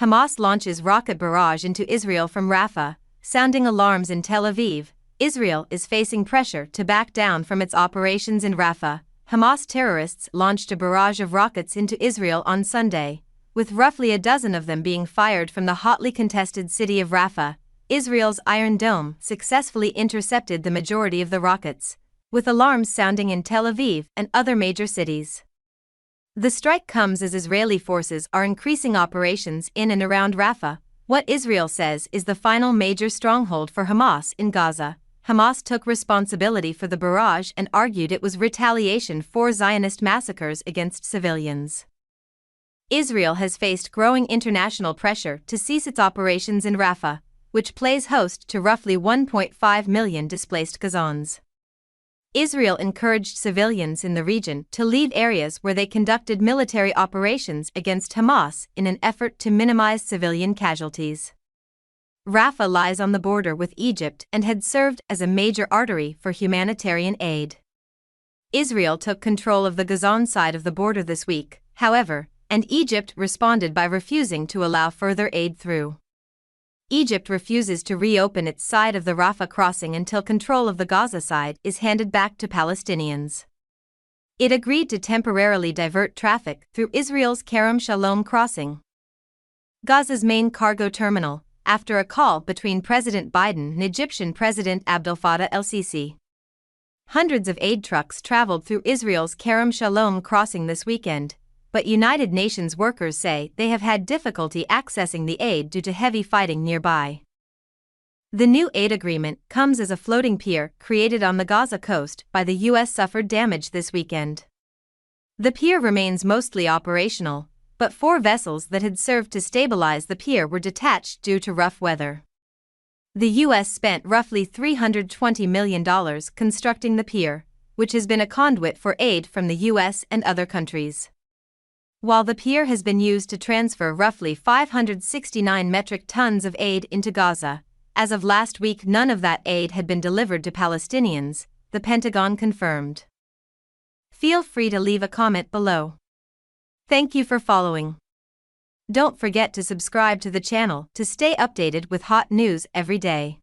Hamas launches rocket barrage into Israel from Rafah, sounding alarms in Tel Aviv. Israel is facing pressure to back down from its operations in Rafah. Hamas terrorists launched a barrage of rockets into Israel on Sunday, with roughly a dozen of them being fired from the hotly contested city of Rafah. Israel's Iron Dome successfully intercepted the majority of the rockets, with alarms sounding in Tel Aviv and other major cities. The strike comes as Israeli forces are increasing operations in and around Rafah, what Israel says is the final major stronghold for Hamas in Gaza. Hamas took responsibility for the barrage and argued it was retaliation for Zionist massacres against civilians. Israel has faced growing international pressure to cease its operations in Rafah, which plays host to roughly 1.5 million displaced Gazans. Israel encouraged civilians in the region to leave areas where they conducted military operations against Hamas in an effort to minimize civilian casualties. Rafah lies on the border with Egypt and had served as a major artery for humanitarian aid. Israel took control of the Gazan side of the border this week, however, and Egypt responded by refusing to allow further aid through. Egypt refuses to reopen its side of the Rafah crossing until control of the Gaza side is handed back to Palestinians. It agreed to temporarily divert traffic through Israel's Kerem Shalom crossing, Gaza's main cargo terminal, after a call between President Biden and Egyptian President Abdel Fattah el-Sisi. Hundreds of aid trucks traveled through Israel's Kerem Shalom crossing this weekend, but United Nations workers say they have had difficulty accessing the aid due to heavy fighting nearby. The new aid agreement comes as a floating pier created on the Gaza coast by the U.S. suffered damage this weekend. The pier remains mostly operational, but 4 vessels that had served to stabilize the pier were detached due to rough weather. The U.S. spent roughly $320 million constructing the pier, which has been a conduit for aid from the U.S. and other countries. While the pier has been used to transfer roughly 569 metric tons of aid into Gaza, as of last week none of that aid had been delivered to Palestinians, the Pentagon confirmed. Feel free to leave a comment below. Thank you for following. Don't forget to subscribe to the channel to stay updated with hot news every day.